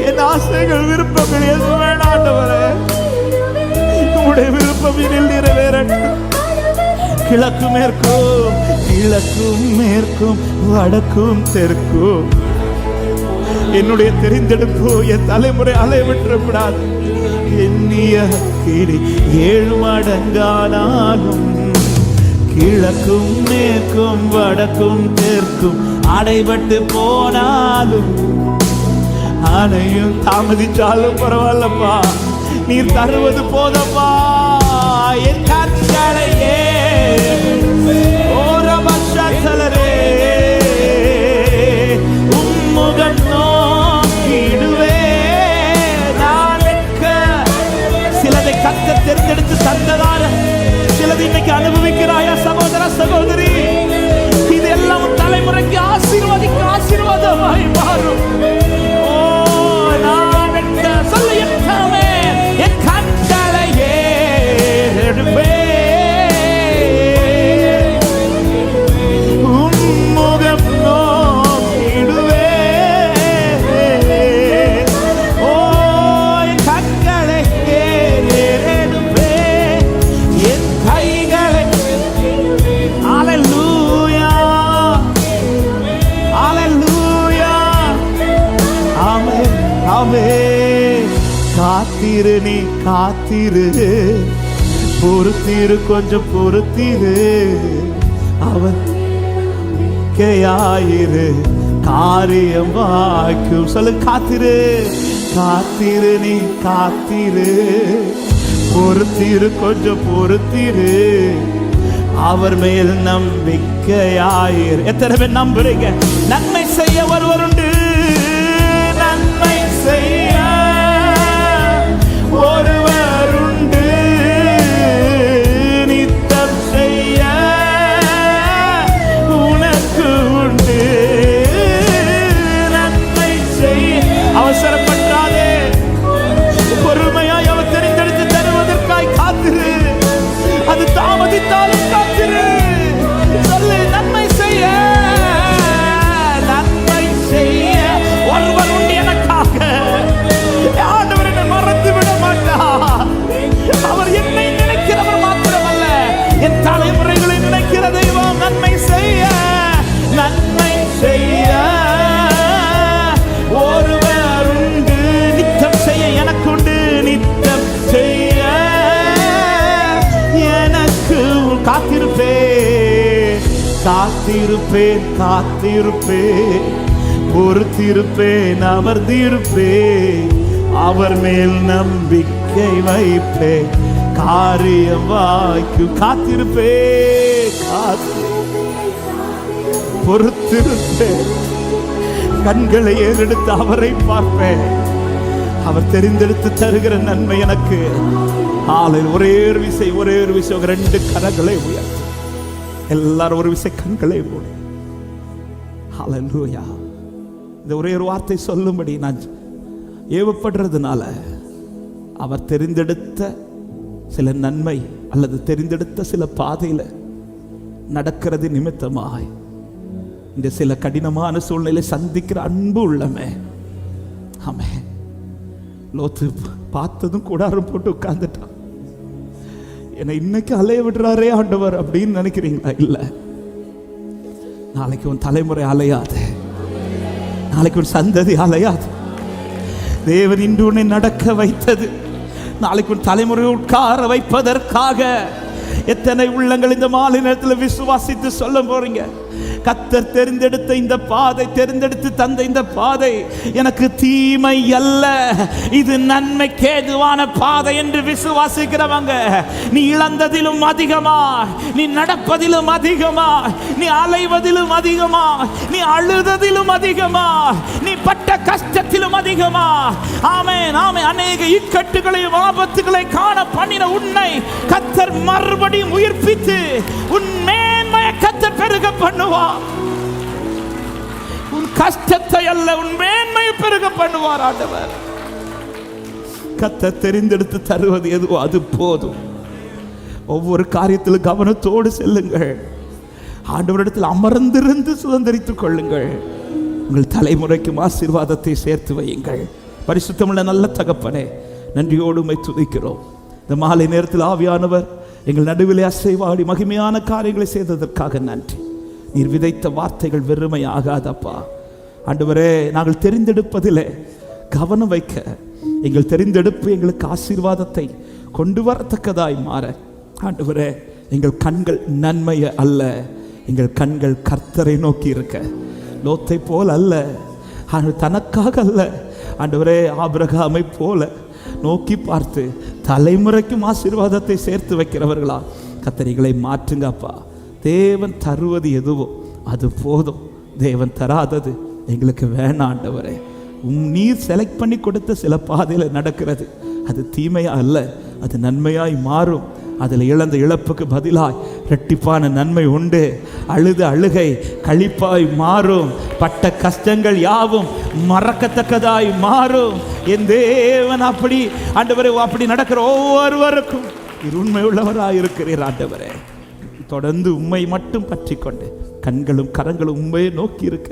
Speaker 1: என் ஆசைகள் விருப்பங்கள் எதுவும் வேண்டாண்டவரே, உங்களுடைய விருப்பம் இதில் நிறைவேறட்டும். கிழக்கும் மேற்கும் வடக்கும் தெற்கும் என்னுடைய தெரிந்தெடுப்பு என் தலைமுறை அலைவிட்டுவிடாது. எண்ணிய கிரி 7 மடங்கானாலும் கிழக்கும் மேற்கும் வடக்கும் தெற்கும் அடைபட்டு போனாலும் அணையும் தாமதிச்சாலும் பரவாயில்லப்பா, நீர் தருவது போதப்பா. என் கண்களையே உம்முகம் நோக்கிடுவே. நான் சிலதை கர்த்தர் தெரிந்தெடுத்து தந்ததான சிலது இன்னைக்கு அனுபவிக்கிறாயா சகோதர சகோதரி? இது எல்லாம் தலைமுறைக்கு ஆசீர்வாதமாய் மாறும். ஓ நான் சொல்ல என் கண்களையே எடுப்பே, உம்முகம் நோக்கிடுவே. ஓ என் கண்களை எடுப்பே, என் கைகளை. ஹல்லேலூயா, ஹல்லேலூயா. ஆமென், ஆமென். காத்திரு, நீ காத்திரு, பொறுத்திரு, கொஞ்சம் பொறுத்திரு. அவன் கேயாயிரு, காரியம் வாய்க்கும். சொல்லு, காத்திரு, காத்திரு, நீ காத்திரு, பொறுத்திரு, கொஞ்சம் பொறுத்திரு, அவர் மேல் நம்பிக்கையாயிரு. எத்தனை பேர் நம்புறீங்க? நன்மை செய்ய ஒருவர் உண்டு, நன்மை செய்ய ஒருவர் உண்டு, நித்தம் செய்ய உனக்கு உண்டு. நன்மை செய்ய அவசரப்பட்டாதே, பொறுமையாய் அவர் தெரிந்தெடுத்து தருவதற்காய் காத்திரு. அது தாமதித்தாலும் காத்திரு. சொல்லு, நன்மை செய்ய, நன்மை செய்ய ஒருவர் உண்டு எனக்காக. ஆண்டவர் என்னை மறந்து விட மாட்டார். அவர் என்னை நினைக்கிறவர் மாத்திரமல்ல, என் தலைமுறைகளை நினைக்கிற தெய்வம். நன்மை செய்ய, நன்மை செய்ய ஒருவர் உண்டு, நித்தம் செய்ய எனக்குண்டு, நித்தம் செய்ய எனக்கு. காத்திருப்பேன், காத்திருப்பேன், காத்திருப்பேன், பொறுத்திருப்பேன், அமர்ந்திருப்பேன், அவர் மேல் நம்பிக்கை வைப்பேன், காரியம் வாய்க்கும். காத்திருப்பேன், பொறுத்திருப்பேன், கண்களை ஏறெடுத்து அவரை பார்ப்பேன். அவர் தெரிந்தெடுத்து தருகிற நன்மை எனக்கு. ஒரே ஒரு விசை, ஒரே ஒரு விசை, ரெண்டு கரங்களை உயர்த்து. எல்லாரும் ஒரு விசை கண்களை மூடு. ஹல்லேலூயா. இந்த ஒரே ஒரு வார்த்தை சொல்லும்படி நான் ஏவப்படுறதுனால, அவர் தெரிந்தெடுத்த சில நன்மை அல்லது தெரிந்தெடுத்த சில பாதையில நடக்கிறது நிமித்தமாய் இந்த சில கடினமான சூழ்நிலை சந்திக்கிற அன்பு உள்ளமே. ஆமே, லோத்து பார்த்ததும் கூடாரம் போட்டு உட்கார்ந்துட்டான். என்னை இன்னைக்கு அலைய விடுறாரே ஆண்டவர் அப்படின்னு நினைக்கிறீங்களா? இல்ல, நாளைக்கு உன் தலைமுறை அலையாது, நாளைக்கு உன் சந்ததி அலையாது. தேவன் இன்று உன்னை நடக்க வைத்தது நாளைக்கு உன் தலைமுறை உட்கார வைப்பதற்காக. எத்தனை உள்ளங்கள் இந்த மாலை நேரத்தில் விசுவாசித்து சொல்ல போறீங்க? கர்த்தர் தெரிந்தெடுத்த இந்த பாதை, தெரிந்தெடுத்து தந்த இந்த பாதை எனக்கு தீமை அல்ல, இது நன்மைக்கு ஏதுவான பாதை என்று விசுவாசிக்கிறவங்க, நீ இழந்ததிலும் அதிகமா, நீ நடப்பதிலும் அதிகமா, நீ அலைவதிலும் அதிகமா, நீ அழுததிலும் அதிகமா, நீ பட்ட கஷ்டத்திலும் அதிகமா. ஆமென், ஆமென். அநேக இக்கட்டுகளையும் ஆபத்துகளை காண பண்ணின உன்னை கர்த்தர் மறுபடியும் உயிர்ப்பித்து உன் மேன்மையை கர்த்தர் பெருக பண்ணுவார். உன் கஷ்டத்தை அல்ல, உன் மேன்மையை பெருக பண்ணுவார் ஆண்டவர். கர்த்தர் தெரிந்தெடுத்து தருவது எதுவோ அது போதும். ஒவ்வொரு காரியத்திலும் கவனத்தோடு செல்லுங்கள். ஆண்டவரிடத்தில் அமர்ந்திருந்து சுதந்திரித்துக் கொள்ளுங்கள். உங்கள் தலைமுறைக்கும் ஆசீர்வாதத்தை சேர்த்து வையுங்கள். பரிசுத்தமுள்ள நல்ல தகப்பனே, நன்றியோடு உம்மை துதிக்கிறோம். இந்த மாலை நேரத்தில் ஆவியானவர் எங்கள் நடுவிலே அசைவாடி மகிமையான காரியங்களை செய்ததற்காக நன்றி. நீர் விதைத்த வார்த்தைகள் வெறுமை ஆகாதப்பா. ஆண்டவரே, நாங்கள் தெரிந்தெடுப்பதிலே கவனம் வைக்க, எங்கள் தெரிந்தெடுப்பு எங்களுக்கு ஆசீர்வாதத்தை கொண்டு வரத்தக்கதாய் மாற, ஆண்டவரே, எங்கள் கண்கள் நன்மையை அல்ல, எங்கள் கண்கள் கர்த்தரை நோக்கி இருக்க. லோத்தை போல் அல்ல, தனக்காக அல்ல, ஆண்டவரே, ஆபிரகாமை போல நோக்கி பார்த்து தலைமுறைக்கும் ஆசீர்வாதத்தை சேர்த்து வைக்கிறவர்களா கர்த்தரிகளை மாற்றுங்க அப்பா. தேவன் தருவது எதுவோ அது போதும். தேவன் தராதது எங்களுக்கு வேணாம் ஆண்டவரே. நீர் செலக்ட் பண்ணி கொடுத்த சில பாதையில் நடக்கிறது அது தீமையா அல்ல, அது நன்மையாய் மாறும். அதில் இழந்த இழப்புக்கு பதிலாய் இரட்டிப்பான நன்மை உண்டு. அழுத அழுகை களிப்பாய் மாறும். பட்ட கஷ்டங்கள் யாவும் மறக்கத்தக்கதாய் மாறும். என் தேவன் அப்படி ஆண்டவரே, அப்படி நடக்கிற ஒவ்வொருவருக்கும் உண்மை உள்ளவராய் இருக்கிறீர் ஆண்டவரே. தொடர்ந்து உண்மை மட்டும் பற்றி கொண்டு கண்களும் கரங்களும் உண்மையை நோக்கி இருக்க,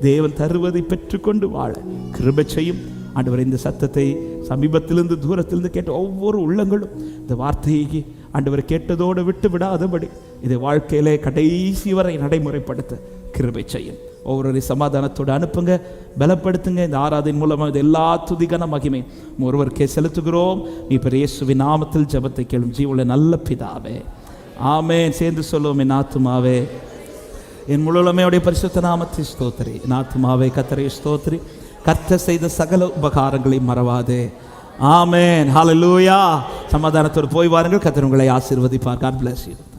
Speaker 1: தேவன் தருவதை பெற்றுக்கொண்டு வாழ கிருபை செய்யும் ஆண்டவரே. இந்த சத்தத்தை சமீபத்திலிருந்து தூரத்திலிருந்து கேட்ட ஒவ்வொரு உள்ளங்களும் இந்த வார்த்தையை ஆண்டவரை கேட்டதோடு விட்டு விடாதபடி இதை வாழ்க்கையிலே கடைசி வரை நடைமுறைப்படுத்த கிருபை செய்யும். ஒவ்வொரு சமாதானத்தோடு அனுப்புங்க, பலப்படுத்துங்க. இந்த ஆராதனை மூலமாக இது எல்லா துதிகன மகிமை ஒருவருக்கே செலுத்துகிறோம். நீ பெரிய இயேசுவின் நாமத்தில் ஜெபத்தை கேளும் ஜீவனுள்ள நல்ல பிதாவே, ஆமென். சேர்ந்து சொல்லுவோம், என் ஆத்துமாவே என் முழுமையுடைய பரிசுத்த நாமத்தை ஸ்தோத்திரி. என் ஆத்துமாவே கர்த்தரை ஸ்தோத்திரி. கர்த்தர் செய்த சகல உபகாரங்களை மறவாதே. ஆமென். ஹல்லேலூயா. சமாதானத்தோடு போய் வாருங்கள். கர்த்தர் உங்களை ஆசீர்வதிப்பார். God bless you.